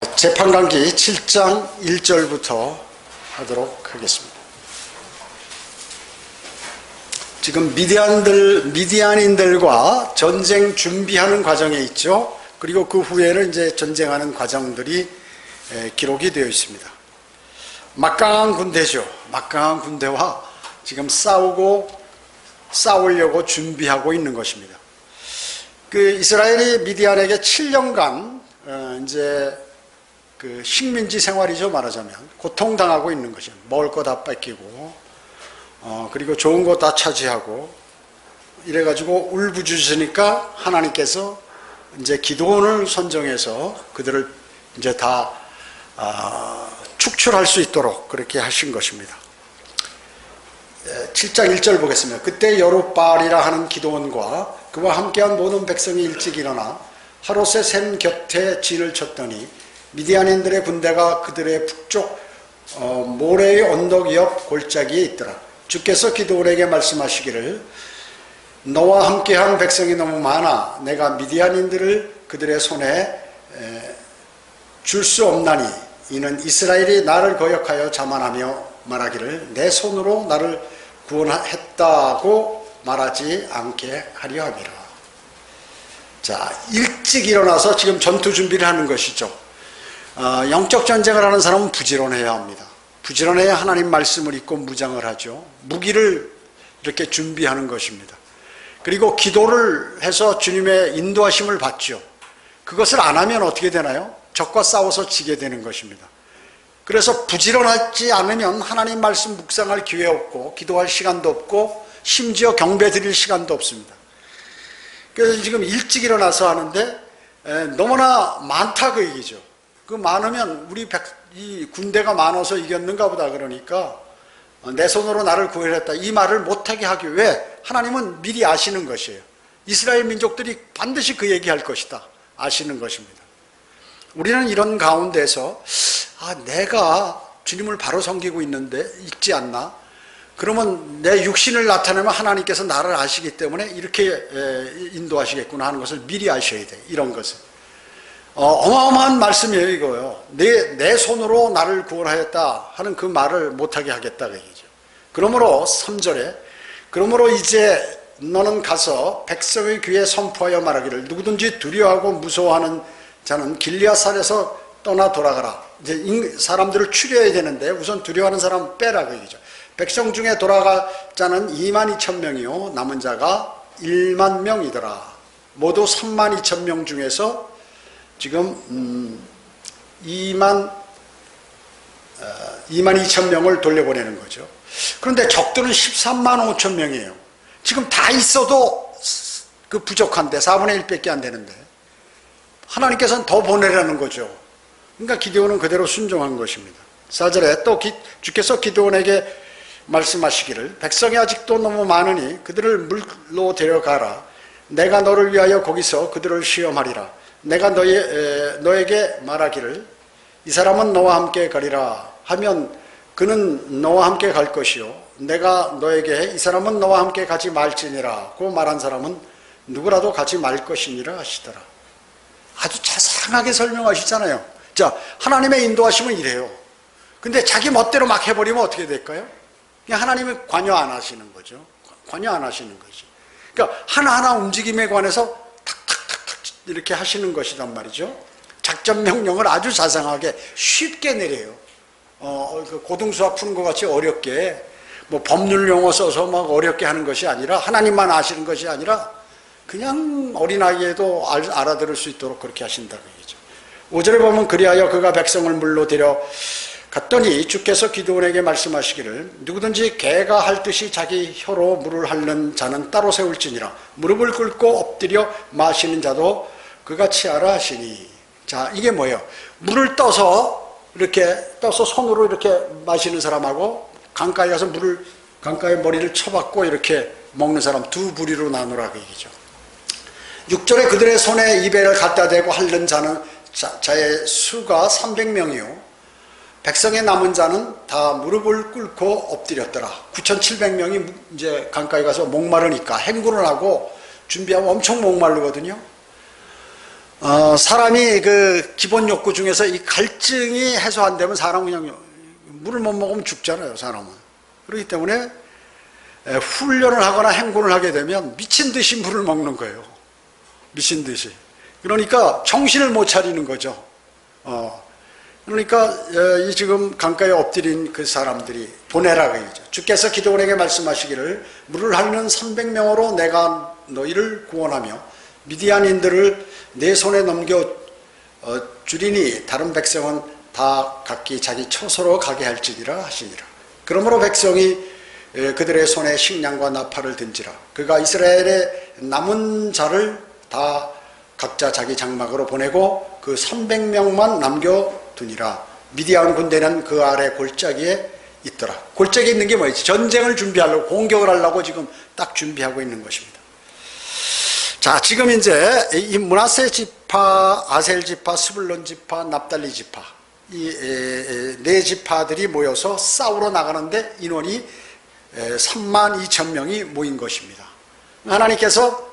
재판관기 7장 1절부터 하도록 하겠습니다. 지금 미디안인들과 전쟁 준비하는 과정에 있죠. 그리고 그 후에는 이제 전쟁하는 과정들이 기록이 되어 있습니다. 막강한 군대죠. 막강한 군대와 지금 싸우려고 준비하고 있는 것입니다. 그 이스라엘이 미디안에게 7년간 이제 그 식민지 생활이죠. 말하자면 고통당하고 있는 것이죠. 먹을 거 다 뺏기고 그리고 좋은 거 다 차지하고 이래가지고 울부짖으니까 하나님께서 이제 기드온을 선정해서 그들을 이제 다 축출할 수 있도록 그렇게 하신 것입니다. 7장 1절 보겠습니다. 그때 여룻바알이라 하는 기드온과 그와 함께한 모든 백성이 일찍 일어나 하롯의 샘 곁에 진을 쳤더니 미디안인들의 군대가 그들의 북쪽 모래의 언덕 옆 골짜기에 있더라. 주께서 기드온에게 말씀하시기를 너와 함께한 백성이 너무 많아 내가 미디안인들을 그들의 손에 줄 수 없나니 이는 이스라엘이 나를 거역하여 자만하며 말하기를 내 손으로 나를 구원했다고 말하지 않게 하려 함이라. 자, 일찍 일어나서 지금 전투 준비를 하는 것이죠. 영적 전쟁을 하는 사람은 부지런해야 합니다. 부지런해야 하나님 말씀을 읽고 무장을 하죠. 무기를 이렇게 준비하는 것입니다. 그리고 기도를 해서 주님의 인도하심을 받죠. 그것을 안 하면 어떻게 되나요? 적과 싸워서 지게 되는 것입니다. 그래서 부지런하지 않으면 하나님 말씀 묵상할 기회 없고 기도할 시간도 없고 심지어 경배 드릴 시간도 없습니다. 그래서 지금 일찍 일어나서 하는데 너무나 많다 그 얘기죠. 그 많으면 이 군대가 많아서 이겼는가 보다 그러니까 내 손으로 나를 구원했다 이 말을 못하게 하기 위해 하나님은 미리 아시는 것이에요. 이스라엘 민족들이 반드시 그 얘기할 것이다 아시는 것입니다. 우리는 이런 가운데서 내가 주님을 바로 섬기고 있지 않나? 그러면 내 육신을 나타내면 하나님께서 나를 아시기 때문에 이렇게 인도하시겠구나 하는 것을 미리 아셔야 돼요. 이런 것을. 어마어마한 말씀이에요 이거요. 내 손으로 나를 구원하였다 하는 그 말을 못하게 하겠다 그 얘기죠. 그러므로 3절에 그러므로 이제 너는 가서 백성의 귀에 선포하여 말하기를 누구든지 두려워하고 무서워하는 자는 길리앗산에서 떠나 돌아가라. 이제 사람들을 추려야 되는데 우선 두려워하는 사람 빼라 그 얘기죠. 백성 중에 돌아갈 자는 22,000명이요 남은 자가 1만 명이더라. 모두 32,000명 중에서 지금 22,000명을 돌려보내는 거죠. 그런데 적들은 13만 5천 명이에요. 지금 다 있어도 그 부족한데 4분의 1밖에 안 되는데 하나님께서는 더 보내라는 거죠. 그러니까 기드온은 그대로 순종한 것입니다. 4절에 또 주께서 기드온에게 말씀하시기를 백성이 아직도 너무 많으니 그들을 물로 데려가라. 내가 너를 위하여 거기서 그들을 시험하리라. 내가 너에게 말하기를 이 사람은 너와 함께 가리라 하면 그는 너와 함께 갈 것이요 내가 너에게 이 사람은 너와 함께 가지 말지니라 고 말한 사람은 누구라도 가지 말 것이니라 하시더라. 아주 자상하게 설명하시잖아요. 자, 하나님의 인도하심은 이래요. 근데 자기 멋대로 막 해버리면 어떻게 될까요? 그냥 하나님이 관여 안 하시는 거죠. 관여 안 하시는 거죠. 그러니까 하나하나 움직임에 관해서 탁탁탁탁 이렇게 하시는 것이란 말이죠. 작전 명령을 아주 자상하게 쉽게 내려요. 고등수학 푸는 것 같이 어렵게 뭐 법률 용어 써서 막 어렵게 하는 것이 아니라 하나님만 아시는 것이 아니라 그냥 어린아이에도 알아들을 수 있도록 그렇게 하신다는 얘기죠. 5절에 보면 그리하여 그가 백성을 물로 데려갔더니 주께서 기드온에게 말씀하시기를 누구든지 개가 핥듯이 자기 혀로 물을 핥는 자는 따로 세울지니라. 무릎을 꿇고 엎드려 마시는 자도 그같이 하라 하시니. 자, 이게 뭐예요? 물을 이렇게 떠서 손으로 이렇게 마시는 사람하고 강가에 가서 강가에 머리를 쳐박고 이렇게 먹는 사람 두 부류로 나누라 그 얘기죠. 6절에 그들의 손에 이배를 갖다 대고 핥는 자의 수가 300명이요 백성의 남은 자는 다 무릎을 꿇고 엎드렸더라. 9,700명이 이제 강가에 가서 목마르니까 행군을 하고 준비하면 엄청 목마르거든요. 사람이 그 기본 욕구 중에서 이 갈증이 해소 안 되면 사람은 그냥 물을 못 먹으면 죽잖아요, 사람은. 그렇기 때문에 훈련을 하거나 행군을 하게 되면 미친 듯이 물을 먹는 거예요. 미친 듯이. 그러니까 정신을 못 차리는 거죠. 그러니까 이 지금 강가에 엎드린 그 사람들이 보내라 그러죠. 주께서 기드온에게 말씀하시기를 물을 hale는 300명으로 내가 너희를 구원하며 미디안인들을 내 손에 넘겨 주리니 다른 백성은 다 각기 자기 처소로 가게 할지니라 하시니라. 그러므로 백성이 그들의 손에 식량과 나팔을 든지라. 그가 이스라엘의 남은 자를 다 각자 자기 장막으로 보내고 그 300명만 남겨두니라. 미디안 군대는 그 아래 골짜기에 있더라. 골짜기에 있는 게 뭐지? 전쟁을 준비하려고, 공격을 하려고 지금 딱 준비하고 있는 것입니다. 자, 지금 이제 이 므낫세 지파, 아셀 지파, 스불론 지파, 납달리 지파, 이 네 지파들이 모여서 싸우러 나가는데 인원이 32,000명이 모인 것입니다. 하나님께서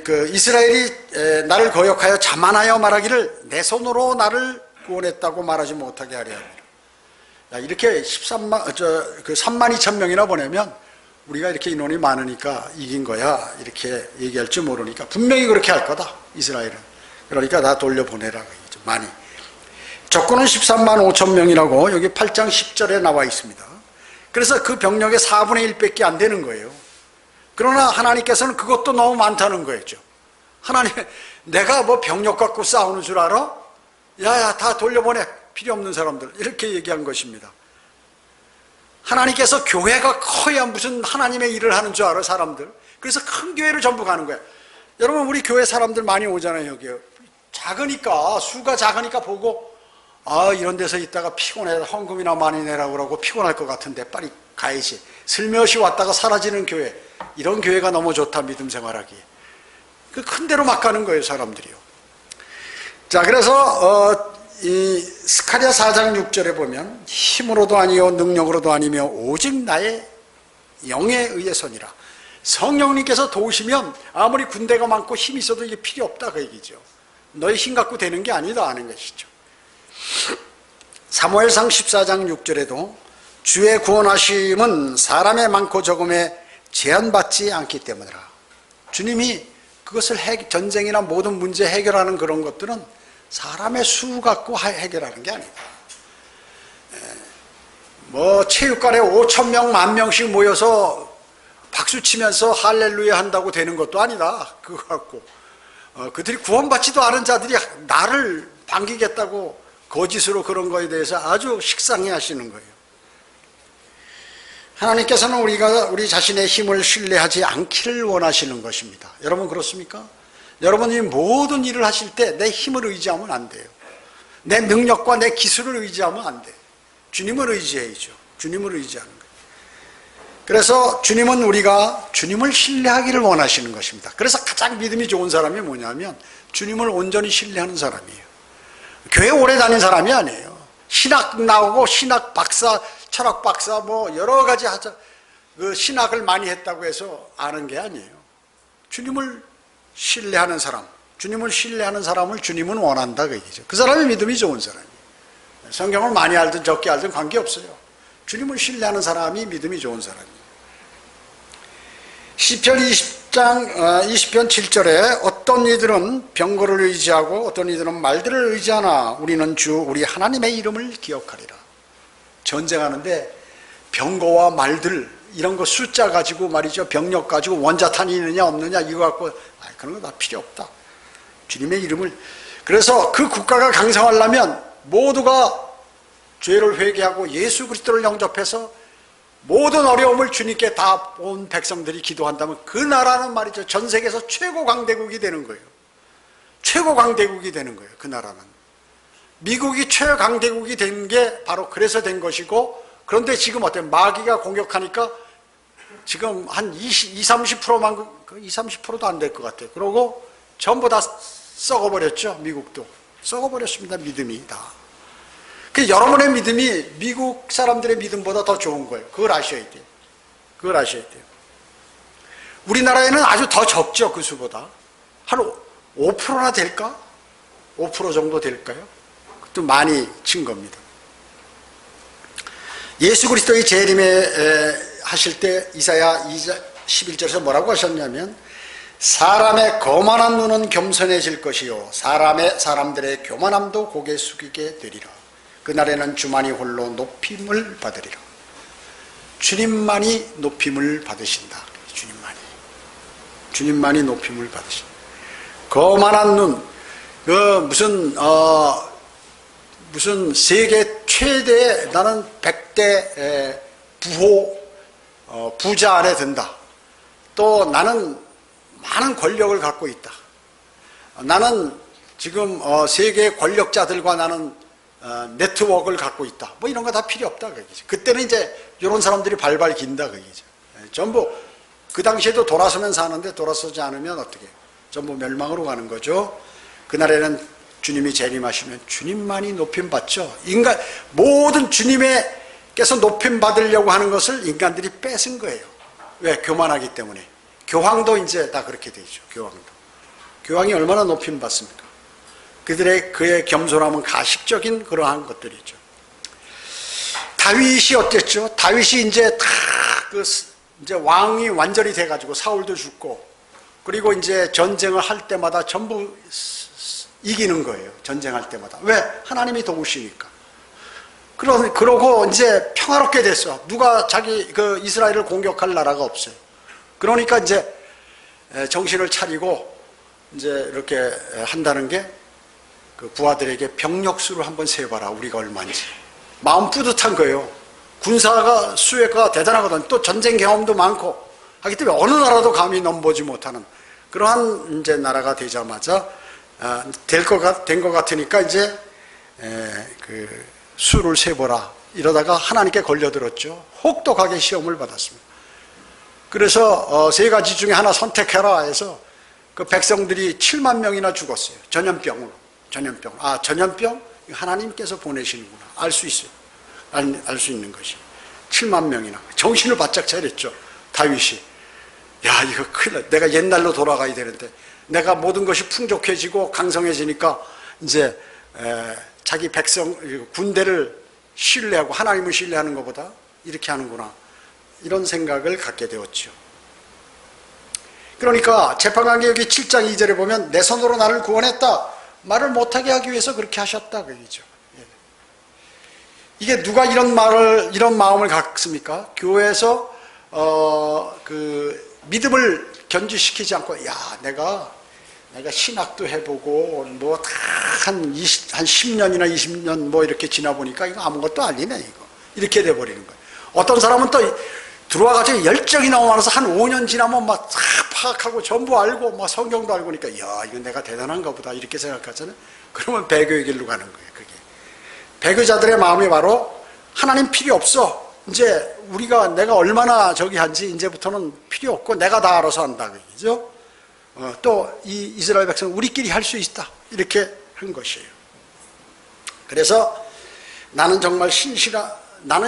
그 이스라엘이 나를 거역하여 자만하여 말하기를 내 손으로 나를 구원했다고 말하지 못하게 하려 합니다. 이렇게 32,000명이나 보내면 우리가 이렇게 인원이 많으니까 이긴 거야 이렇게 얘기할 줄 모르니까 분명히 그렇게 할 거다, 이스라엘은. 그러니까 나 돌려보내라 그러죠. 많이. 적군은 13만 5천 명이라고 여기 8장 10절에 나와 있습니다. 그래서 그 병력의 4분의 1밖에 안 되는 거예요. 그러나 하나님께서는 그것도 너무 많다는 거였죠. 하나님, 내가 뭐 병력 갖고 싸우는 줄 알아? 야야, 다 돌려보내, 필요 없는 사람들, 이렇게 얘기한 것입니다. 하나님께서 교회가 커야 무슨 하나님의 일을 하는 줄 알아, 사람들. 그래서 큰 교회를 전부 가는 거예요. 여러분, 우리 교회 사람들 많이 오잖아요, 여기. 작으니까, 수가 작으니까 보고, 이런 데서 있다가 피곤해, 헌금이나 많이 내라고 그러고 피곤할 것 같은데 빨리 가야지. 슬며시 왔다가 사라지는 교회, 이런 교회가 너무 좋다, 믿음 생활하기. 그 큰 데로 막 가는 거예요, 사람들이요. 자, 그래서 이 스가랴 4장 6절에 보면 힘으로도 아니요 능력으로도 아니며 오직 나의 영에 의해서니라. 성령님께서 도우시면 아무리 군대가 많고 힘이 있어도 이게 필요 없다, 그 얘기죠. 너의 힘 갖고 되는 게 아니다 하는 것이죠. 사무엘상 14장 6절에도 주의 구원하심은 사람의 많고 적음에 제한받지 않기 때문이라. 주님이 그것을 전쟁이나 모든 문제 해결하는 그런 것들은 사람의 수 갖고 해결하는 게 아니다. 뭐 체육관에 5,000명, 10,000명씩 모여서 박수 치면서 할렐루야 한다고 되는 것도 아니다. 그거 갖고 그들이 구원받지도 않은 자들이 나를 반기겠다고 거짓으로 그런 거에 대해서 아주 식상해 하시는 거예요. 하나님께서는 우리가 우리 자신의 힘을 신뢰하지 않기를 원하시는 것입니다. 여러분 그렇습니까? 여러분이 모든 일을 하실 때 내 힘을 의지하면 안 돼요. 내 능력과 내 기술을 의지하면 안 돼요. 주님을 의지해야죠. 주님을 의지하는 거예요. 그래서 주님은 우리가 주님을 신뢰하기를 원하시는 것입니다. 그래서 가장 믿음이 좋은 사람이 뭐냐면 주님을 온전히 신뢰하는 사람이에요. 교회 오래 다닌 사람이 아니에요. 신학 나오고 신학 박사, 철학 박사 뭐 여러 가지 그 신학을 많이 했다고 해서 아는 게 아니에요. 주님을 신뢰하는 사람, 주님을 신뢰하는 사람을 주님은 원한다 그 얘기죠. 그 사람이 믿음이 좋은 사람이에요. 성경을 많이 알든 적게 알든 관계없어요. 주님을 신뢰하는 사람이 믿음이 좋은 사람이에요. 시편 20편 7절에 어떤 이들은 병거를 의지하고 어떤 이들은 말들을 의지하나 우리는 주 우리 하나님의 이름을 기억하리라. 전쟁하는데 병거와 말들 이런 거 숫자 가지고 말이죠, 병력 가지고 원자탄이 있느냐 없느냐 이거 갖고 그런 거 다 필요 없다. 주님의 이름을. 그래서 그 국가가 강성하려면 모두가 죄를 회개하고 예수 그리스도를 영접해서 모든 어려움을 주님께 다 온 백성들이 기도한다면 그 나라는 말이죠, 전 세계에서 최고 강대국이 되는 거예요. 최고 강대국이 되는 거예요. 그 나라는. 미국이 최강대국이 된 게 바로 그래서 된 것이고, 그런데 지금 어때요? 마귀가 공격하니까 지금 한 30%만, 30%도 안 될 것 같아요. 그러고 전부 다 썩어버렸죠. 미국도. 썩어버렸습니다. 믿음이 다. 그 여러분의 믿음이 미국 사람들의 믿음보다 더 좋은 거예요. 그걸 아셔야 돼요. 그걸 아셔야 돼요. 우리나라에는 아주 더 적죠. 그 수보다. 한 5%나 될까? 5% 정도 될까요? 그것도 많이 친 겁니다. 예수 그리스도의 재림에 하실 때 이사야 11절에서 뭐라고 하셨냐면 사람의 거만한 눈은 겸손해질 것이요 사람들의 교만함도 고개 숙이게 되리라. 그날에는 주만이 홀로 높임을 받으리라. 주님만이 높임을 받으신다. 주님만이 높임을 받으신다. 거만한 눈, 무슨 세계 최대 나는 100대 부자 안에 든다. 또 나는 많은 권력을 갖고 있다. 나는 지금 세계 권력자들과 나는 네트워크를 갖고 있다. 뭐 이런 거 다 필요 없다. 그게죠. 그때는 이제 이런 사람들이 발발 긴다. 그게죠. 전부 그 당시에도 돌아서면서 하는데 돌아서지 않으면 어떻게? 전부 멸망으로 가는 거죠. 그날에는 주님이 재림하시면 주님만이 높임 받죠. 모든 주님께서 높임 받으려고 하는 것을 인간들이 뺏은 거예요. 왜? 교만하기 때문에. 교황도 이제 다 그렇게 되죠. 교황이 얼마나 높임 받습니까? 그의 겸손함은 가식적인 그러한 것들이죠. 다윗이 어땠죠? 다윗이 이제 이제 왕이 완전히 돼가지고 사울도 죽고, 그리고 이제 전쟁을 할 때마다 전부 이기는 거예요. 전쟁할 때마다. 왜? 하나님이 도우시니까. 그러고 이제 평화롭게 됐어. 누가 이스라엘을 공격할 나라가 없어요. 그러니까 이제 정신을 차리고 이제 이렇게 한다는 게 그 부하들에게 병력수를 한번 세봐라. 우리가 얼마인지. 마음 뿌듯한 거예요. 군사가 수혜가 대단하거든. 또 전쟁 경험도 많고 하기 때문에 어느 나라도 감히 넘보지 못하는 그러한 이제 나라가 되자마자 된 것 같으니까 이제 그 수를 세보라. 이러다가 하나님께 걸려들었죠. 혹독하게 시험을 받았습니다. 그래서 세 가지 중에 하나 선택해라 해서 그 백성들이 7만 명이나 죽었어요. 전염병으로. 전염병? 하나님께서 보내시는구나. 알 수 있어요. 알 수 있는 것이. 7만 명이나. 정신을 바짝 차렸죠. 다윗이. 야, 이거 큰일 나. 내가 옛날로 돌아가야 되는데. 내가 모든 것이 풍족해지고 강성해지니까 이제 자기 백성, 군대를 신뢰하고 하나님을 신뢰하는 것보다 이렇게 하는구나. 이런 생각을 갖게 되었죠. 그러니까 재판관계여기 7장 2절에 보면 내 손으로 나를 구원했다. 말을 못하게 하기 위해서 그렇게 하셨다. 그러죠. 이게 누가 이런 마음을 갖습니까? 교회에서 믿음을 견지시키지 않고, 야, 내가 신학도 해보고 뭐 다 한 10년이나 20년 뭐 이렇게 지나보니까 이거 아무것도 아니네. 이거 이렇게 돼버리는 거예요. 어떤 사람은 또 들어와가지고 열정이 너무 많아서 한 5년 지나면 막 다 파악하고 전부 알고 막 성경도 알고 그러니까 야, 이건 내가 대단한가 보다 이렇게 생각하잖아요. 그러면 배교의 길로 가는 거예요. 그게 배교자들의 마음이 바로 하나님 필요 없어. 이제 내가 얼마나 한지 이제부터는 필요 없고 내가 다 알아서 한다. 그죠? 또 이 이스라엘 백성은 우리끼리 할 수 있다. 이렇게 한 것이에요. 그래서 나는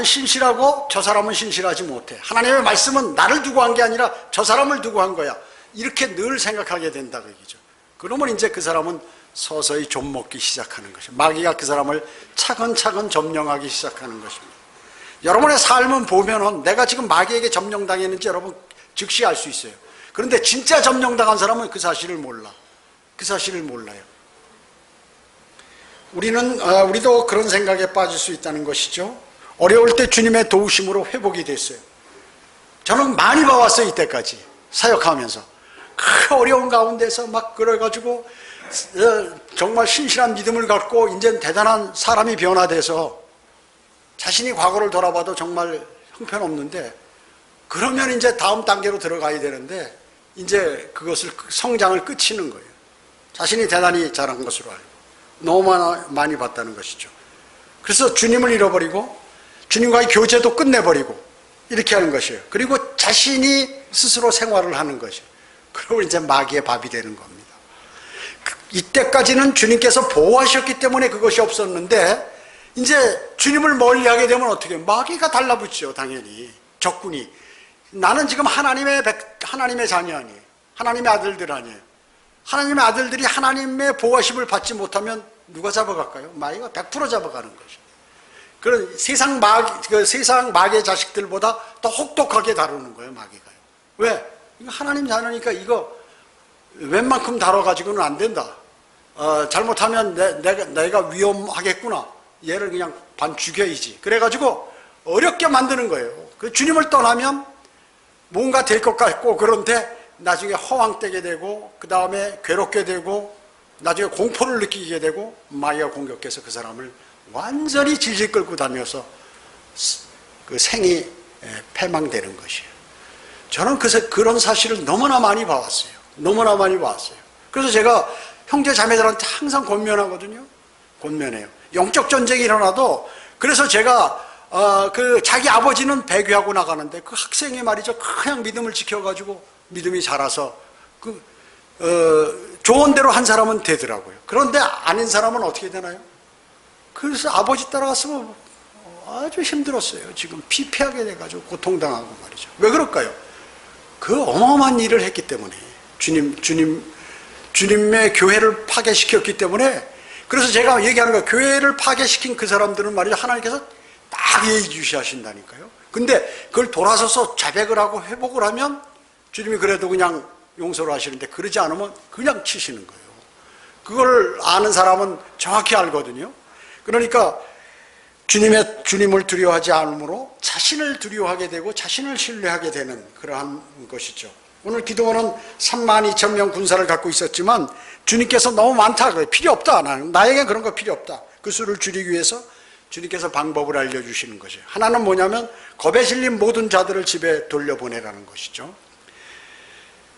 신실하고 저 사람은 신실하지 못해. 하나님의 말씀은 나를 두고 한 게 아니라 저 사람을 두고 한 거야. 이렇게 늘 생각하게 된다. 그죠? 그러면 이제 그 사람은 서서히 좀먹기 시작하는 것이에요. 마귀가 그 사람을 차근차근 점령하기 시작하는 것입니다. 여러분의 삶은 보면은 내가 지금 마귀에게 점령당했는지 여러분 즉시 알 수 있어요. 그런데 진짜 점령당한 사람은 그 사실을 몰라. 그 사실을 몰라요. 우리도 그런 생각에 빠질 수 있다는 것이죠. 어려울 때 주님의 도우심으로 회복이 됐어요. 저는 많이 봐왔어요. 이때까지 사역하면서 그 어려운 가운데서 막 그래가지고 정말 신실한 믿음을 갖고 이제 대단한 사람이 변화돼서 자신이 과거를 돌아봐도 정말 형편없는데, 그러면 이제 다음 단계로 들어가야 되는데 이제 그것을 성장을 끝이는 거예요. 자신이 대단히 잘한 것으로 알고 너무 많이 봤다는 것이죠. 그래서 주님을 잃어버리고 주님과의 교제도 끝내버리고 이렇게 하는 것이에요. 그리고 자신이 스스로 생활을 하는 것이에요. 그리고 이제 마귀의 밥이 되는 겁니다. 이때까지는 주님께서 보호하셨기 때문에 그것이 없었는데 이제 주님을 멀리하게 되면 어떻게 해요? 마귀가 달라붙죠. 당연히 적군이. 나는 지금 하나님의 자녀 아니에요. 하나님의 아들들 아니에요. 하나님의 아들들이 하나님의 보호하심을 받지 못하면 누가 잡아갈까요? 마귀가 100% 잡아가는 것이죠. 그런 세상 마귀의 자식들보다 더 혹독하게 다루는 거예요, 마귀가요. 왜? 이거 하나님 자녀니까 이거 웬만큼 다뤄가지고는 안 된다. 잘못하면 내가 위험하겠구나. 얘를 그냥 반 죽여야지. 그래가지고 어렵게 만드는 거예요. 그 주님을 떠나면 뭔가 될 것 같고, 그런데 나중에 허황되게 되고, 그 다음에 괴롭게 되고, 나중에 공포를 느끼게 되고, 마귀가 공격해서 그 사람을 완전히 질질 끌고 다녀서 그 생이 패망되는 것이에요. 저는 그런 사실을 너무나 많이 봐왔어요. 너무나 많이 봐왔어요. 그래서 제가 형제 자매들한테 항상 권면하거든요. 권면해요. 영적 전쟁이 일어나도, 그래서 제가 자기 아버지는 배교하고 나가는데 그 학생이 말이죠, 그냥 믿음을 지켜가지고 믿음이 자라서 좋은 대로 한 사람은 되더라고요. 그런데 아닌 사람은 어떻게 되나요? 그래서 아버지 따라갔으면 아주 힘들었어요. 지금 피폐하게 돼가지고 고통당하고 말이죠. 왜 그럴까요? 그 어마어마한 일을 했기 때문에, 주님의 교회를 파괴시켰기 때문에. 그래서 제가 얘기하는 거예요. 교회를 파괴시킨 그 사람들은 말이죠, 하나님께서 딱 예의주시하신다니까요. 근데 그걸 돌아서서 자백을 하고 회복을 하면 주님이 그래도 그냥 용서를 하시는데, 그러지 않으면 그냥 치시는 거예요. 그걸 아는 사람은 정확히 알거든요. 그러니까 주님을 두려워하지 않으므로 자신을 두려워하게 되고 자신을 신뢰하게 되는 그러한 것이죠. 오늘 기도원은 32,000명 군사를 갖고 있었지만 주님께서 너무 많다, 필요 없다, 나에겐 그런 거 필요 없다. 그 수를 줄이기 위해서 주님께서 방법을 알려주시는 거죠. 하나는 뭐냐면 겁에 질린 모든 자들을 집에 돌려보내라는 것이죠.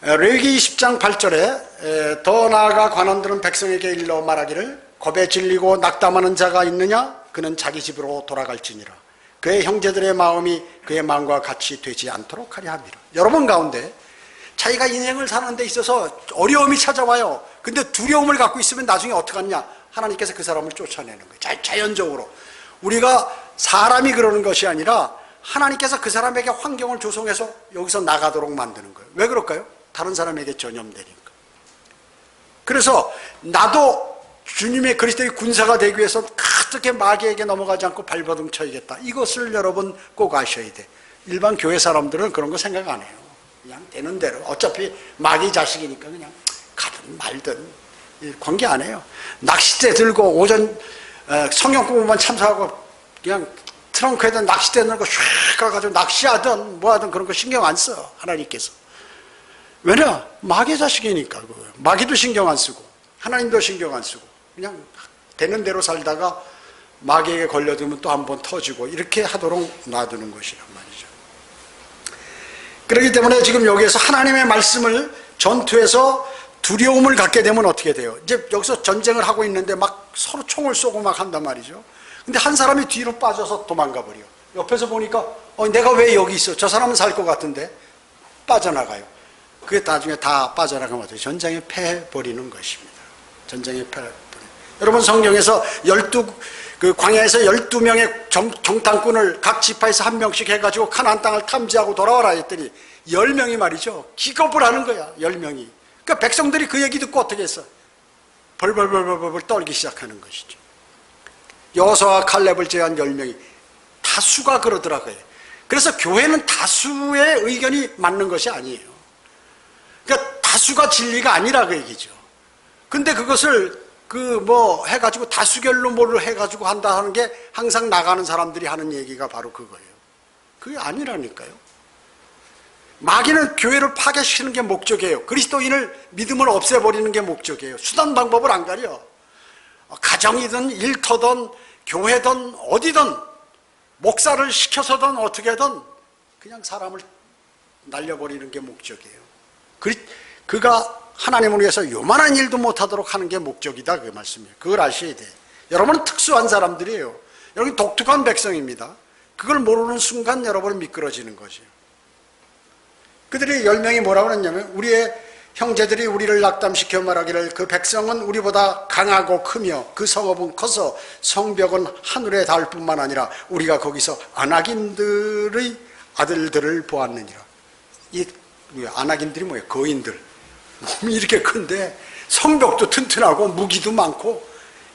레위기 20장 8절에 더 나아가 관원들은 백성에게 일러 말하기를, 겁에 질리고 낙담하는 자가 있느냐? 그는 자기 집으로 돌아갈지니라. 그의 형제들의 마음이 그의 마음과 같이 되지 않도록 하려 함이라. 여러분 가운데 자기가 인생을 사는 데 있어서 어려움이 찾아와요. 근데 두려움을 갖고 있으면 나중에 어떻게 하느냐? 하나님께서 그 사람을 쫓아내는 거예요. 자연적으로. 우리가 사람이 그러는 것이 아니라 하나님께서 그 사람에게 환경을 조성해서 여기서 나가도록 만드는 거예요. 왜 그럴까요? 다른 사람에게 전염되니까. 그래서 나도 주님의 그리스도의 군사가 되기 위해서 어떻게 마귀에게 넘어가지 않고 발버둥 쳐야겠다. 이것을 여러분 꼭 아셔야 돼. 일반 교회 사람들은 그런 거 생각 안 해요. 그냥 되는 대로. 어차피 마귀 자식이니까 그냥 가든 말든 관계 안 해요. 낚싯대 들고 오전 성경 공부만 참석하고 그냥 트렁크에다 낚싯대 넣고 슉 가가지고 낚시하든 뭐하든 그런 거 신경 안 써. 하나님께서. 왜냐? 마귀 자식이니까. 마귀도 신경 안 쓰고 하나님도 신경 안 쓰고 그냥 되는 대로 살다가 마귀에게 걸려들면 또 한 번 터지고 이렇게 하도록 놔두는 것이란 말이죠. 그렇기 때문에 지금 여기에서 하나님의 말씀을 전투에서 두려움을 갖게 되면 어떻게 돼요? 이제 여기서 전쟁을 하고 있는데 막 서로 총을 쏘고 막 한단 말이죠. 근데 한 사람이 뒤로 빠져서 도망가 버려. 옆에서 보니까 내가 왜 여기 있어? 저 사람은 살 것 같은데 빠져나가요. 그게 나중에 다 빠져나가면 어떻게 전쟁에 패해버리는 것입니다. 전쟁에 패해버리는. 여러분 성경에서 광야에서 12명의 정탐꾼을 각 지파에서 한 명씩 해가지고 가나안 땅을 탐지하고 돌아와라 했더니 10명이 말이죠. 기겁을 하는 거야. 10명이. 그러니까 백성들이 그 얘기 듣고 어떻게 했어? 벌벌벌벌벌 떨기 시작하는 것이죠. 여호수아와 칼렙을 제외한 10명이 다수가 그러더라고요. 그래서 교회는 다수의 의견이 맞는 것이 아니에요. 그러니까 다수가 진리가 아니라 그 얘기죠. 근데 그것을 해가지고 다수결로 뭐를 해가지고 한다 하는 게 항상 나가는 사람들이 하는 얘기가 바로 그거예요. 그게 아니라니까요. 마귀는 교회를 파괴시키는 게 목적이에요. 그리스도인을 믿음을 없애버리는 게 목적이에요. 수단 방법을 안 가려. 가정이든 일터든 교회든 어디든 목사를 시켜서든 어떻게든 그냥 사람을 날려버리는 게 목적이에요. 그가 하나님을 위해서 요만한 일도 못하도록 하는 게 목적이다 그 말씀이에요. 그걸 아셔야 돼. 여러분은 특수한 사람들이에요. 여러분 독특한 백성입니다. 그걸 모르는 순간 여러분은 미끄러지는 거죠. 그들이 10명이 뭐라고 그랬냐면 우리의 형제들이 우리를 낙담시켜 말하기를 그 백성은 우리보다 강하고 크며 그 성읍은 커서 성벽은 하늘에 닿을 뿐만 아니라 우리가 거기서 아낙인들의 아들들을 보았느니라. 이 아낙인들이 뭐예요? 거인들. 몸이 이렇게 큰데 성벽도 튼튼하고 무기도 많고,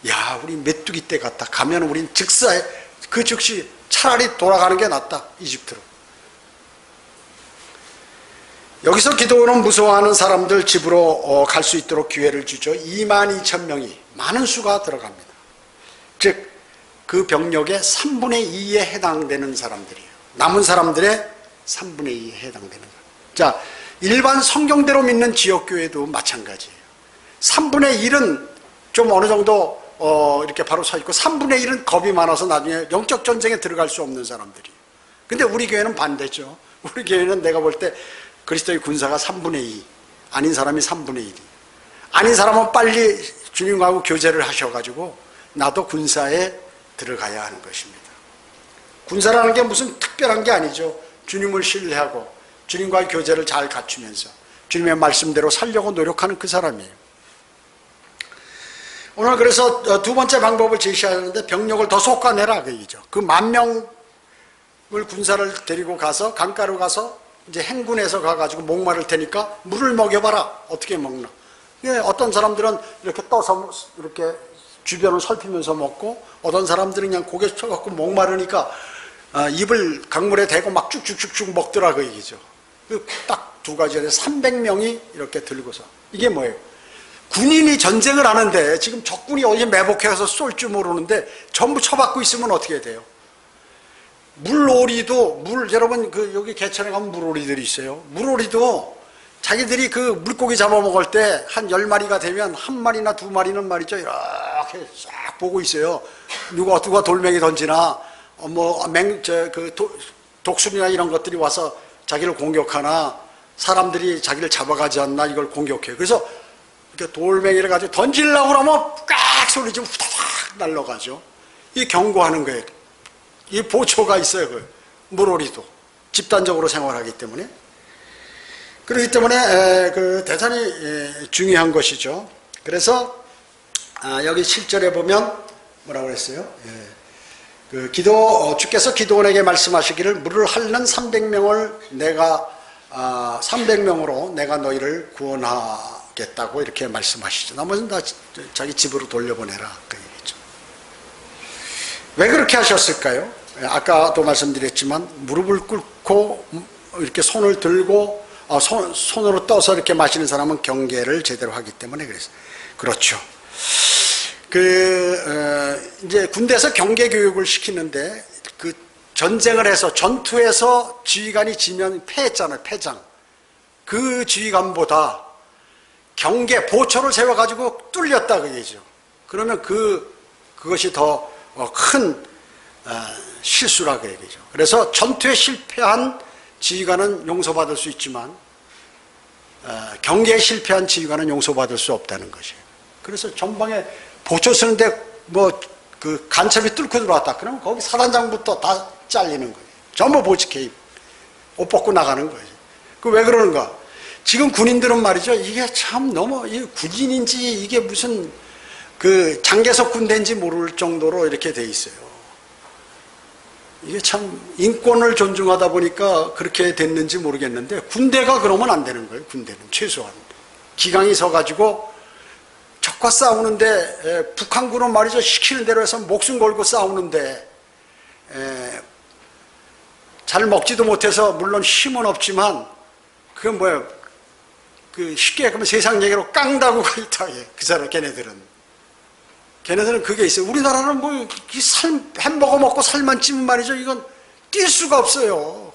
야, 우리 메뚜기 떼 같다. 가면 우린 즉시 차라리 돌아가는 게 낫다, 이집트로. 여기서 기드온은 무서워하는 사람들 집으로 갈 수 있도록 기회를 주죠. 22,000명이, 많은 수가 들어갑니다. 즉 그 병력의 3분의 2에 해당되는 사람들이에요. 남은 사람들의 3분의 2에 해당되는 사람. 자, 일반 성경대로 믿는 지역교회도 마찬가지예요. 3분의 1은 좀 어느 정도 이렇게 바로 서 있고, 3분의 1은 겁이 많아서 나중에 영적 전쟁에 들어갈 수 없는 사람들이에요. 근데 우리 교회는 반대죠. 우리 교회는 내가 볼 때 그리스도의 군사가 3분의 2, 아닌 사람이 3분의 1이. 아닌 사람은 빨리 주님하고 교제를 하셔가지고 나도 군사에 들어가야 하는 것입니다. 군사라는 게 무슨 특별한 게 아니죠. 주님을 신뢰하고 주님과의 교제를 잘 갖추면서 주님의 말씀대로 살려고 노력하는 그 사람이에요. 오늘 그래서 두 번째 방법을 제시하는데, 병력을 더 솎아내라 그 얘기죠. 그 10,000명을 군사를 데리고 가서 강가로 가서 이제 행군해서 가가지고 목마를 테니까 물을 먹여봐라. 어떻게 먹나? 예, 어떤 사람들은 이렇게 떠서 이렇게 주변을 살피면서 먹고, 어떤 사람들은 그냥 고개 쳐갖고 목마르니까 입을 강물에 대고 막 쭉쭉쭉쭉 먹더라 그 얘기죠. 딱 두 가지에 300명이 이렇게 들고서. 이게 뭐예요? 군인이 전쟁을 하는데 지금 적군이 어디 매복해서 쏠 줄 모르는데 전부 쳐박고 있으면 어떻게 돼요? 물오리도, 여러분 여기 개천에 가면 물오리들이 있어요. 물오리도 자기들이 그 물고기 잡아먹을 때 한 10마리가 되면 한 마리나 두 마리는 말이죠, 이렇게 싹 보고 있어요. 누가 돌멩이 던지나 독수리나 이런 것들이 와서 자기를 공격하나, 사람들이 자기를 잡아가지 않나, 이걸 공격해요. 그래서 이렇게 돌멩이를 가지고 던지려고 그러면 꽉 소리 지금 후다닥 날아가죠. 이게 경고하는 거예요. 이 보초가 있어요. 그 물오리도 집단적으로 생활하기 때문에. 그렇기 때문에 그 대단히 중요한 것이죠. 그래서 여기 7절에 보면 뭐라고 그랬어요? 주께서 기드온에게 말씀하시기를, 물을 핥는 300명을 300명으로 내가 너희를 구원하겠다고 이렇게 말씀하시죠. 나머지는 다 자기 집으로 돌려보내라 그 얘기죠. 왜 그렇게 하셨을까요? 아까도 말씀드렸지만 무릎을 꿇고 이렇게 손을 들고 손으로 떠서 이렇게 마시는 사람은 경계를 제대로 하기 때문에 그렇죠. 이제 군대에서 경계 교육을 시키는데, 그 전쟁을 해서 전투에서 지휘관이 지면 패했잖아요. 패장. 그 지휘관보다 경계 보초를 세워가지고 뚫렸다 그 얘기죠. 그러면 그것이 더 큰 실수라 그 얘기죠. 그래서 전투에 실패한 지휘관은 용서받을 수 있지만 경계에 실패한 지휘관은 용서받을 수 없다는 것이에요. 그래서 전방에 보초 쓰는데 그 간첩이 뚫고 들어왔다 그러면 거기 사단장부터 다 잘리는 거예요. 전부 보직 개입, 옷 벗고 나가는 거예요. 왜 그러는가? 지금 군인들은 말이죠, 이게 참 너무 군인인지 이게 무슨 그 장개석 군대인지 모를 정도로 이렇게 돼 있어요. 이게 참 인권을 존중하다 보니까 그렇게 됐는지 모르겠는데, 군대가 그러면 안 되는 거예요. 군대는 최소한 기강이 서가지고 적과 싸우는데, 북한군은 말이죠, 시키는 대로 해서 목숨 걸고 싸우는데 잘 먹지도 못해서 물론 힘은 없지만 그건 뭐예요? 그 쉽게 그러면 세상 얘기로 깡다구가 있다. 그 사람 걔네들은 그게 있어요. 우리나라는 햄버거 먹고 살만 찌면 말이죠, 이건 뛸 수가 없어요.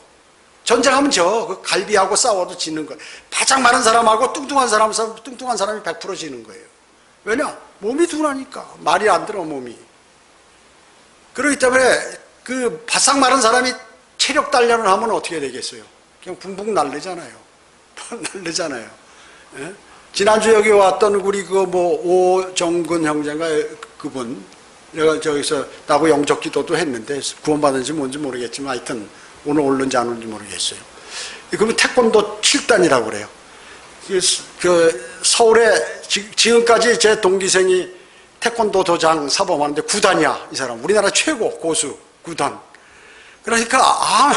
전쟁하면 그 갈비하고 싸워도 지는 거예요. 바짝 마른 사람하고 뚱뚱한 사람이 100% 지는 거예요. 왜냐? 몸이 둔하니까. 말이 안 들어, 몸이. 그렇기 때문에 그 바싹 마른 사람이 체력 단련을 하면 어떻게 되겠어요? 그냥 붕붕 날르잖아요. 날르잖아요. 예? 지난주 여기 왔던 우리 오정근 형제가 그분, 내가 저기서 나하고 영적 기도도 했는데 구원받은지 뭔지 모르겠지만 하여튼 오늘 올는지 안 올는지 모르겠어요. 그분 태권도 7단이라고 그래요. 서울에 지금까지 제 동기생이 태권도 도장 사범하는데 9단이야, 이 사람. 우리나라 최고 고수 9단. 그러니까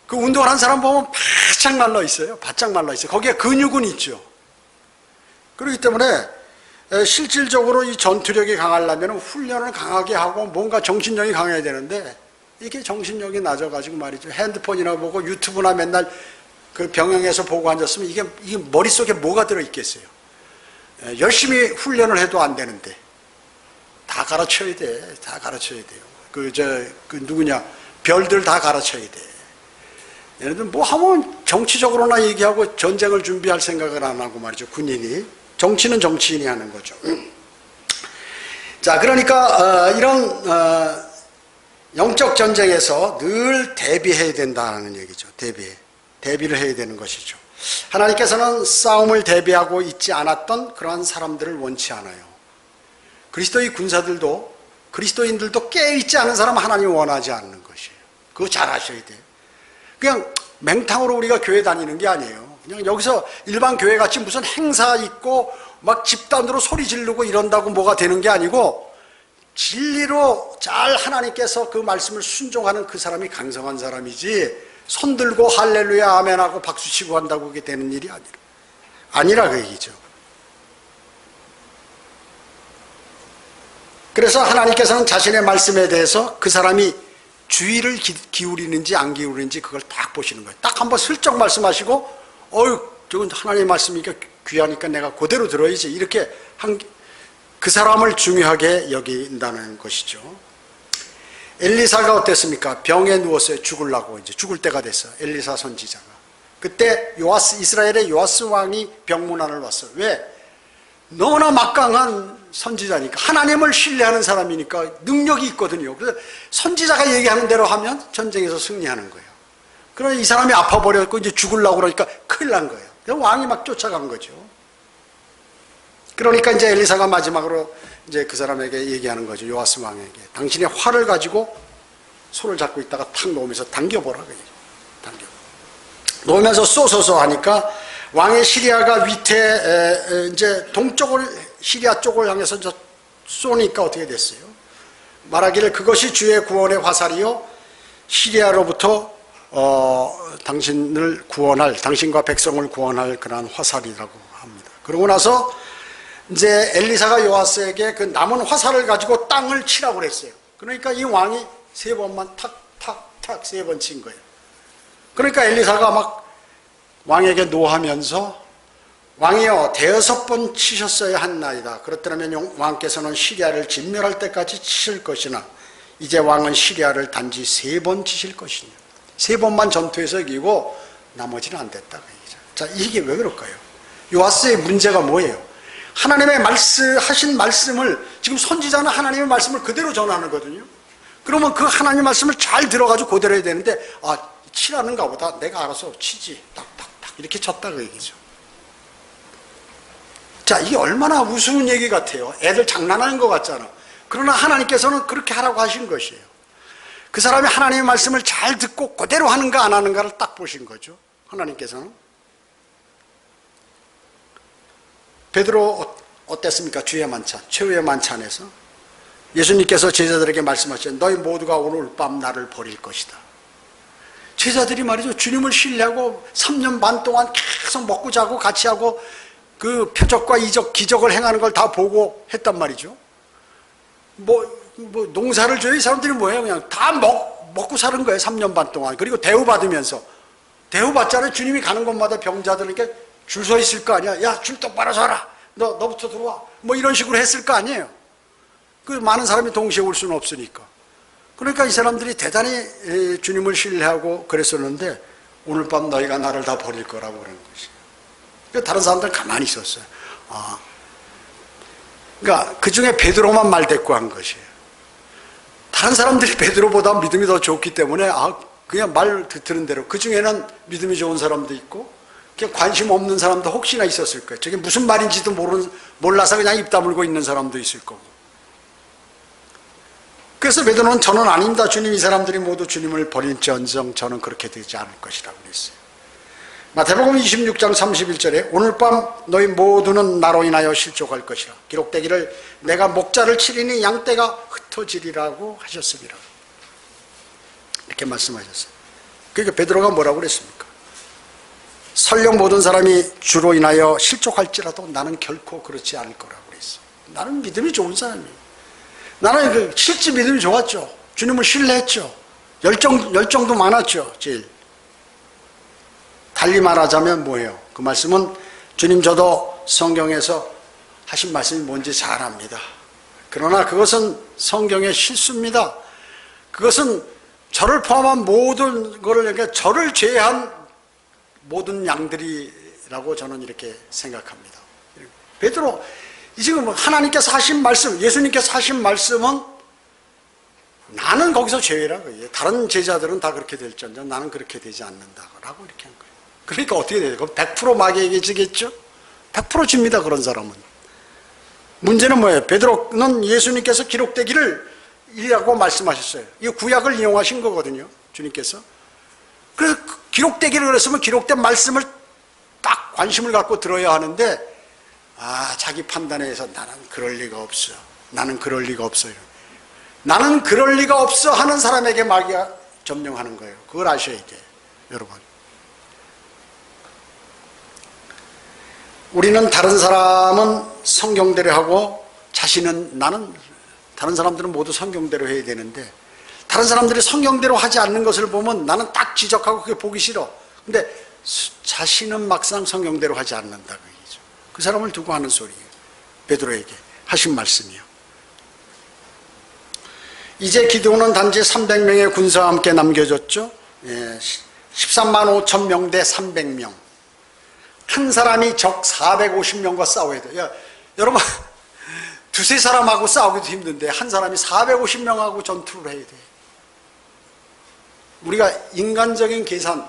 그 운동을 한 사람 보면 바짝 말라 있어요. 바짝 말라 있어요. 거기에 근육은 있죠. 그렇기 때문에 실질적으로 이 전투력이 강하려면 훈련을 강하게 하고 뭔가 정신력이 강해야 되는데 이게 정신력이 낮아가지고 말이죠. 핸드폰이나 보고 유튜브나 맨날 그 병영에서 보고 앉았으면 이게 머릿속에 뭐가 들어있겠어요. 열심히 훈련을 해도 안 되는데 다 가르쳐야 돼. 다 가르쳐야 돼요. 그 누구냐 별들 다 가르쳐야 돼. 얘네들 뭐 하면 정치적으로나 얘기하고 전쟁을 준비할 생각을 안 하고 말이죠. 군인이. 정치는 정치인이 하는 거죠. 자, 그러니까 이런 영적 전쟁에서 늘 대비해야 된다는 얘기죠. 대비를 해야 되는 것이죠. 하나님께서는 싸움을 대비하고 있지 않았던 그러한 사람들을 원치 않아요. 그리스도의 군사들도 그리스도인들도 깨어있지 않은 사람 하나님이 원하지 않는 것이에요. 그거 잘 아셔야 돼요. 그냥 맹탕으로 우리가 교회 다니는 게 아니에요. 그냥 여기서 일반 교회 같이 무슨 행사 있고 막 집단으로 소리 지르고 이런다고 뭐가 되는 게 아니고 진리로 잘 하나님께서 그 말씀을 순종하는 그 사람이 강성한 사람이지 손 들고 할렐루야 아멘하고 박수치고 한다고 그게 되는 일이 아니라 그 얘기죠. 그래서 하나님께서는 자신의 말씀에 대해서 그 사람이 주의를 기울이는지 안 기울이는지 그걸 딱 보시는 거예요. 딱 한번 슬쩍 말씀하시고 저건 하나님의 말씀이니까 귀하니까 내가 그대로 들어야지 이렇게 그 사람을 중요하게 여긴다는 것이죠. 엘리사가 어땠습니까? 병에 누웠어요. 죽으려고 이제 죽을 때가 됐어. 엘리사 선지자가. 그때 이스라엘의 요아스 왕이 병문안을 왔어요. 왜? 너무나 막강한 선지자니까 하나님을 신뢰하는 사람이니까 능력이 있거든요. 그래서 선지자가 얘기하는 대로 하면 전쟁에서 승리하는 거예요. 그러나 이 사람이 아파버렸고 이제 죽으려고 그러니까 큰일 난 거예요. 왕이 막 쫓아간 거죠. 그러니까 이제 엘리사가 마지막으로 이제 그 사람에게 얘기하는 거죠. 요아스 왕에게. 당신이 활을 가지고 손을 잡고 있다가 탁 놓으면서 당겨보라. 당겨. 놓으면서 쏘소서 하니까 왕의 시리아가 위태 이제 동쪽을 시리아 쪽을 향해서 쏘니까 어떻게 됐어요? 말하기를 그것이 주의 구원의 화살이요 시리아로부터 당신을 구원할 당신과 백성을 구원할 그러한 화살이라고 합니다. 그러고 나서 이제 엘리사가 요아스에게 그 남은 화살을 가지고 땅을 치라고 그랬어요. 그러니까 이 왕이 3번만 탁탁탁 3번 친 거예요. 그러니까 엘리사가 막 왕에게 노하면서 왕이여 5번 치셨어야 한나이다. 그렇다면 왕께서는 시리아를 진멸할 때까지 치실 것이나 이제 왕은 시리아를 단지 3번 치실 것이냐. 3번만 전투에서 이기고 나머지는 안 됐다. 자, 이게 왜 그럴까요? 요아스의 문제가 뭐예요? 하나님의 하신 말씀을 지금 선지자는 하나님의 말씀을 그대로 전하는 거거든요. 그러면 그 하나님의 말씀을 잘 들어가지고 그대로 해야 되는데 치라는가 보다 내가 알아서 치지 딱딱딱 이렇게 쳤다 그 얘기죠. 자, 이게 얼마나 우스운 얘기 같아요. 애들 장난하는 것 같잖아. 그러나 하나님께서는 그렇게 하라고 하신 것이에요. 그 사람이 하나님의 말씀을 잘 듣고 그대로 하는가 안 하는가를 딱 보신 거죠. 하나님께서는. 베드로 어땠습니까? 주의 만찬, 최후의 만찬에서 예수님께서 제자들에게 말씀하셨죠. 너희 모두가 오늘 밤 나를 버릴 것이다. 제자들이 말이죠. 주님을 신뢰하고 3년 반 동안 계속 먹고 자고 같이 하고 그 표적과 이적, 기적을 행하는 걸 다 보고 했단 말이죠. 농사를 줘요. 이 사람들이 뭐예요? 그냥 다 먹고 사는 거예요. 3년 반 동안. 그리고 대우받으면서. 대우받잖아요. 주님이 가는 곳마다 병자들에게 줄 서 있을 거 아니야. 야, 줄 똑바로 서라. 너부터 들어와. 뭐 이런 식으로 했을 거 아니에요. 그 많은 사람이 동시에 올 수는 없으니까. 그러니까 이 사람들이 대단히 주님을 신뢰하고 그랬었는데 오늘 밤 너희가 나를 다 버릴 거라고 그러는 것이에요. 그러니까 다른 사람들은 가만히 있었어요. 그러니까 그 중에 베드로만 말대꾸한 것이에요. 다른 사람들이 베드로보다 믿음이 더 좋기 때문에 그냥 말 듣는 대로. 그 중에는 믿음이 좋은 사람도 있고 그냥 관심 없는 사람도 혹시나 있었을 거예요. 저게 무슨 말인지도 몰라서 그냥 입 다물고 있는 사람도 있을 거고. 그래서 베드로는 저는 아닙니다. 주님 이 사람들이 모두 주님을 버릴지언정 저는 그렇게 되지 않을 것이라고 그랬어요. 마태복음 26장 31절에 오늘 밤 너희 모두는 나로 인하여 실족할 것이라 기록되기를 내가 목자를 치리니 양떼가 흩어지리라고 하셨습니다. 이렇게 말씀하셨어요. 그러니까 베드로가 뭐라고 그랬습니까? 설령 모든 사람이 주로 인하여 실족할지라도 나는 결코 그렇지 않을 거라고 그랬어. 나는 믿음이 좋은 사람이에요. 나는 실제 믿음이 좋았죠. 주님을 신뢰했죠. 열정도 많았죠. 제일. 달리 말하자면 뭐예요? 그 말씀은 주님 저도 성경에서 하신 말씀이 뭔지 잘 압니다. 그러나 그것은 성경의 실수입니다. 그것은 저를 포함한 모든 것을, 그러니까 저를 제외한 모든 양들이라고 저는 이렇게 생각합니다. 베드로, 지금 하나님께서 하신 말씀, 예수님께서 하신 말씀은 나는 거기서 제외라고. 다른 제자들은 다 그렇게 될지언정 나는 그렇게 되지 않는다라고 이렇게 한 거예요. 그러니까 어떻게 돼요? 그럼 100% 마귀에게 지겠죠? 100% 집니다, 그런 사람은. 문제는 뭐예요? 베드로는 예수님께서 기록되기를 이라고 말씀하셨어요. 이 구약을 이용하신 거거든요, 주님께서. 그래서 기록되기를 그랬으면 기록된 말씀을 딱 관심을 갖고 들어야 하는데, 자기 판단에 의해서 나는 그럴 리가 없어. 나는 그럴 리가 없어요. 나는 그럴 리가 없어 하는 사람에게 마귀가 점령하는 거예요. 그걸 아셔야 돼요, 여러분. 우리는 다른 사람은 성경대로 하고 나는 다른 사람들은 모두 성경대로 해야 되는데 다른 사람들이 성경대로 하지 않는 것을 보면 나는 딱 지적하고 그게 보기 싫어. 근데 자신은 막상 성경대로 하지 않는다 그 얘기죠. 그 사람을 두고 하는 소리예요. 베드로에게 하신 말씀이요. 이제 기드온은 단지 300명의 군사와 함께 남겨졌죠. 13만 5천 명 대 300명. 한 사람이 적 450명과 싸워야 돼요. 여러분, 두세 사람하고 싸우기도 힘든데 한 사람이 450명하고 전투를 해야 돼요. 우리가 인간적인 계산,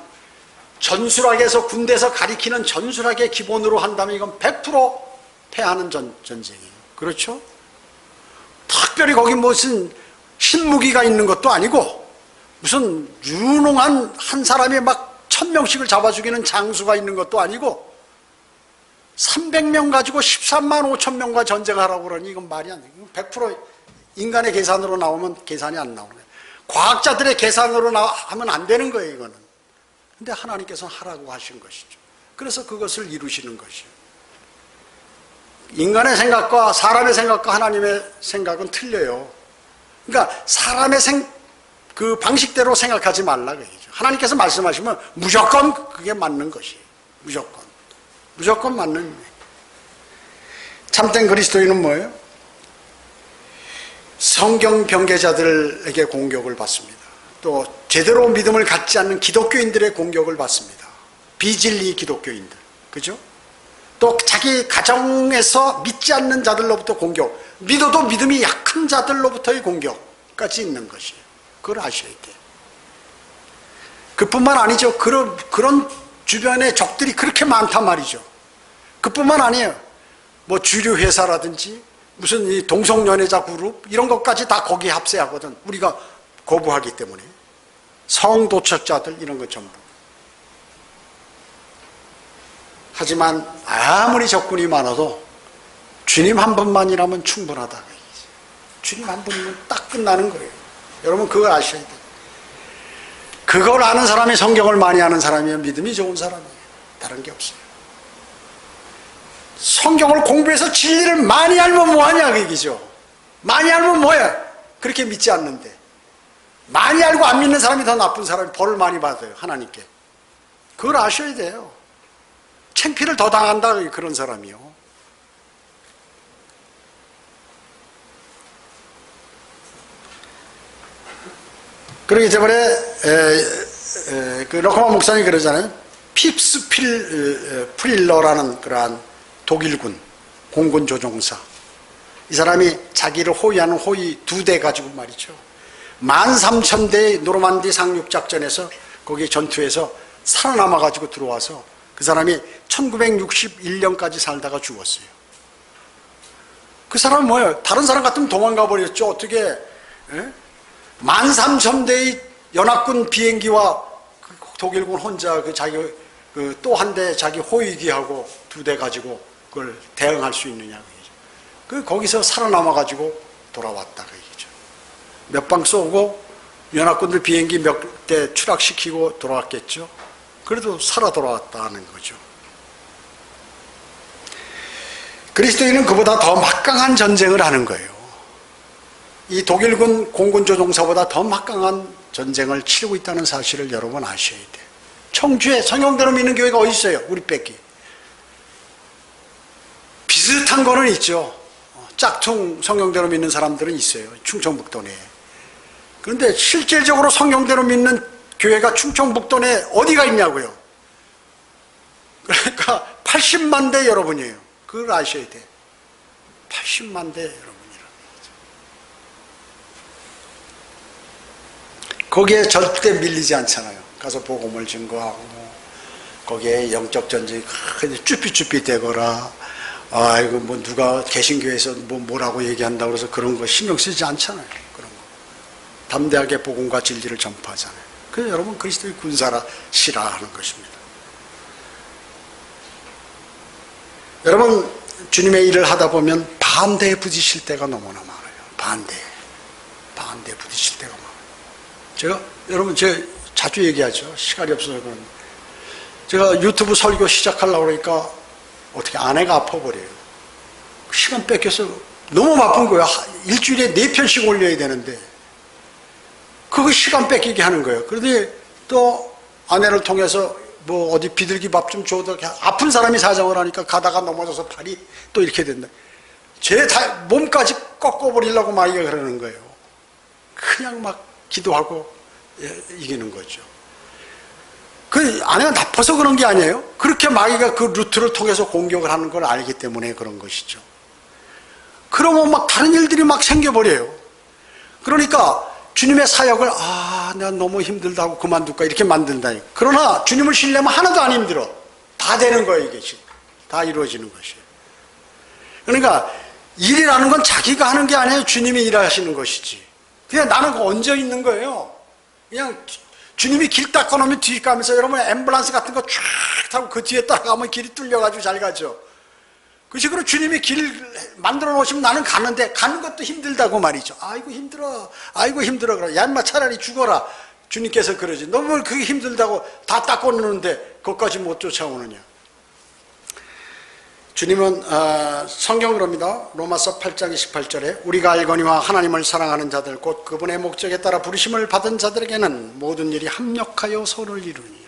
전술학에서 군대에서 가리키는 전술학의 기본으로 한다면 이건 100% 패하는 전쟁이에요. 그렇죠? 특별히 거기 무슨 신무기가 있는 것도 아니고 무슨 유능한 한 사람이 막 1000명씩을 잡아 죽이는 장수가 있는 것도 아니고 300명 가지고 13만 5천 명과 전쟁하라고 그러니 이건 말이 안 돼요. 100% 인간의 계산으로 나오면 계산이 안 나오는 거예요. 과학자들의 계산으로 하면 안 되는 거예요, 이거는. 근데 하나님께서는 하라고 하신 것이죠. 그래서 그것을 이루시는 것이에요. 인간의 생각과 사람의 생각과 하나님의 생각은 틀려요. 그러니까 사람의 그 방식대로 생각하지 말라 그 얘기죠. 하나님께서 말씀하시면 무조건 그게 맞는 것이에요. 무조건 맞는. 참된 그리스도인은 뭐예요? 성경 변개자들에게 공격을 받습니다. 또 제대로 믿음을 갖지 않는 기독교인들의 공격을 받습니다. 비진리 기독교인들, 그죠? 또 자기 가정에서 믿지 않는 자들로부터 공격, 믿어도 믿음이 약한 자들로부터의 공격까지 있는 것이에요. 그걸 아셔야 돼요. 그뿐만 아니죠. 그런 주변에 적들이 그렇게 많단 말이죠. 그뿐만 아니에요. 뭐 주류 회사라든지 무슨 이 동성연애자 그룹 이런 것까지 다 거기에 합세하거든. 우리가 거부하기 때문에. 성도착자들 이런 것 전부. 하지만 아무리 적군이 많아도 주님 한 분만이라면 충분하다. 주님 한 분이면 딱 끝나는 거예요. 여러분 그걸 아셔야 돼요. 그걸 아는 사람이 성경을 많이 아는 사람이면 믿음이 좋은 사람이에요. 다른 게 없어요. 성경을 공부해서 진리를 많이 알면 뭐하냐 그 얘기죠. 많이 알면 뭐야? 그렇게 믿지 않는데 많이 알고 안 믿는 사람이 더 나쁜 사람이 벌을 많이 받아요. 하나님께. 그걸 아셔야 돼요. 창피를 더 당한다 그런 사람이요. 그렇기 때문에 그 러커만 목사님이 그러잖아요. 핍스 프릴러라는 그러한 독일군 공군 조종사, 이 사람이 자기를 호위하는 호위 2대 가지고 말이죠, 13,000대의 노르만디 상륙작전에서 거기 전투에서 살아남아 가지고 들어와서 그 사람이 1961년까지 살다가 죽었어요. 그 사람은 뭐예요? 다른 사람 같으면 도망가 버렸죠. 어떻게 13,000대의 연합군 비행기와 독일군 혼자 자기 또 한 대 자기 호위기하고 2대 가지고 그걸 대응할 수 있느냐 그 얘기죠. 거기서 살아남아 가지고 돌아왔다 그 얘기죠. 몇 방 쏘고 연합군들 비행기 몇 대 추락시키고 돌아왔겠죠. 그래도 살아 돌아왔다는 거죠. 그리스도인은 그보다 더 막강한 전쟁을 하는 거예요. 이 독일군 공군 조종사보다 더 막강한 전쟁을 치르고 있다는 사실을 여러분 아셔야 돼요. 청주에 성형대로 믿는 교회가 어디 있어요? 우리 뺏기. 비슷한 거는 있죠. 짝퉁 성형대로 믿는 사람들은 있어요. 충청북도 내에. 그런데 실질적으로 성형대로 믿는 교회가 충청북도 내에 어디가 있냐고요. 그러니까 80만 대 여러분이에요. 그걸 아셔야 돼. 80만 대 여러분이라는 거죠. 거기에 절대 밀리지 않잖아요. 가서 복음을 증거하고 거기에 영적 전쟁이 쭈삣쭈삣 되거라. 아이고 뭐 누가 개신교에서 뭐라고 얘기한다고 그래서 그런 거 신경 쓰지 않잖아요. 그런 거 담대하게 복음과 진리를 전파하잖아요. 그래서 여러분 그리스도의 군사라시라 하는 것입니다. 여러분 주님의 일을 하다 보면 반대에 부딪힐 때가 너무나 많아요. 반대에 부딪힐 때가 많아요. 여러분 제가 자주 얘기하죠. 시간이 없어서 그런데 제가 유튜브 설교 시작하려고 그러니까 어떻게 아내가 아파버려요. 시간 뺏겨서 너무 바쁜 거예요. 일주일에 4편씩 올려야 되는데 그거 시간 뺏기게 하는 거예요. 그런데 또 아내를 통해서 뭐 어디 비둘기 밥 좀 줘도 아픈 사람이 사정을 하니까 가다가 넘어져서 팔이 또 이렇게 된다. 제 몸까지 꺾어버리려고 마귀가 그러는 거예요. 그냥 막 기도하고 이기는 거죠. 그 아내가 나빠서 그런 게 아니에요. 그렇게 마귀가 그 루트를 통해서 공격을 하는 걸 알기 때문에 그런 것이죠. 그러면 막 다른 일들이 막 생겨버려요. 그러니까 주님의 사역을 내가 너무 힘들다 하고 그만둘까 이렇게 만든다니까. 그러나 주님을 신뢰하면 하나도 안 힘들어. 다 되는 거예요. 이게 지금 다 이루어지는 것이에요. 그러니까 일이라는 건 자기가 하는 게 아니에요. 주님이 일하시는 것이지. 그냥 나는 얹어 있는 거예요. 그냥 주님이 길 닦아놓으면 뒤에 가면서 여러분 앰뷸런스 같은 거 쫙 타고 그 뒤에 따라가면 길이 뚫려가지고 잘 가죠. 그 식으로 주님이 길 만들어 놓으시면 나는 가는데 가는 것도 힘들다고 말이죠. 아이고 힘들어 그래. 야 인마 차라리 죽어라. 주님께서 그러지. 너 뭘 그게 힘들다고 다 닦아놓는데 그것까지 못 쫓아오느냐. 주님은 성경 그럽니다. 로마서 8장 28절에 우리가 알거니와 하나님을 사랑하는 자들 곧 그분의 목적에 따라 부르심을 받은 자들에게는 모든 일이 합력하여 선을 이루니라.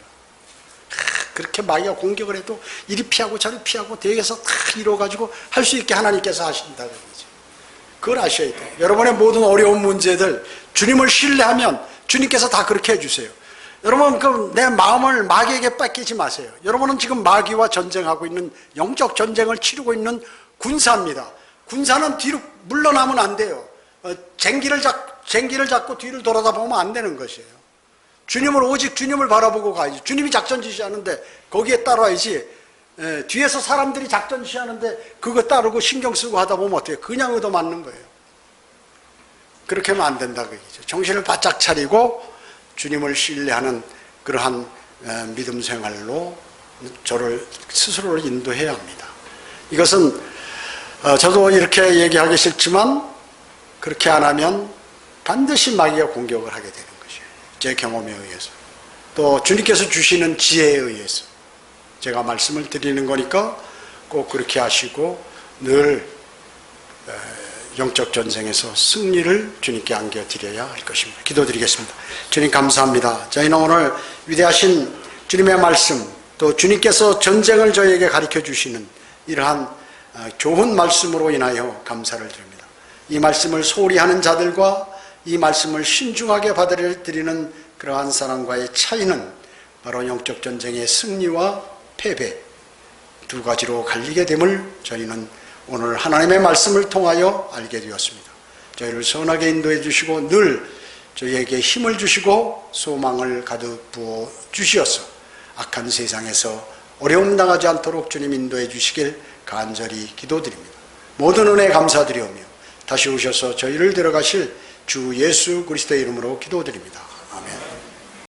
그렇게 마귀가 공격을 해도 이리 피하고 저리 피하고 대에서 다 이뤄가지고 할 수 있게 하나님께서 하신다는 거죠. 그걸 아셔야 돼요. 여러분의 모든 어려운 문제들 주님을 신뢰하면 주님께서 다 그렇게 해주세요. 여러분 그럼 내 마음을 마귀에게 뺏기지 마세요. 여러분은 지금 마귀와 전쟁하고 있는 영적 전쟁을 치르고 있는 군사입니다. 군사는 뒤로 물러나면 안 돼요. 쟁기를 잡고 뒤를 돌아다 보면 안 되는 것이에요. 오직 주님을 바라보고 가야지. 주님이 작전 지시하는데 거기에 따라야지. 뒤에서 사람들이 작전 지시하는데 그거 따르고 신경 쓰고 하다 보면 어떻게 그냥 얻어맞는 거예요. 그렇게 하면 안 된다 그 얘기죠. 정신을 바짝 차리고 주님을 신뢰하는 그러한 믿음 생활로 저를 스스로를 인도해야 합니다. 이것은 저도 이렇게 얘기하기 싫지만 그렇게 안 하면 반드시 마귀가 공격을 하게 되는 것이에요. 제 경험에 의해서 또 주님께서 주시는 지혜에 의해서 제가 말씀을 드리는 거니까 꼭 그렇게 하시고 늘 영적 전쟁에서 승리를 주님께 안겨드려야 할 것입니다. 기도드리겠습니다. 주님 감사합니다. 저희는 오늘 위대하신 주님의 말씀 또 주님께서 전쟁을 저희에게 가르쳐 주시는 이러한 좋은 말씀으로 인하여 감사를 드립니다. 이 말씀을 소홀히 하는 자들과 이 말씀을 신중하게 받아들이는 그러한 사람과의 차이는 바로 영적 전쟁의 승리와 패배 두 가지로 갈리게 됨을 저희는 오늘 하나님의 말씀을 통하여 알게 되었습니다. 저희를 선하게 인도해 주시고 늘 저희에게 힘을 주시고 소망을 가득 부어 주시어서 악한 세상에서 어려움 당하지 않도록 주님 인도해 주시길 간절히 기도드립니다. 모든 은혜 감사드리오며 다시 오셔서 저희를 데려가실 주 예수 그리스도의 이름으로 기도드립니다. 아멘.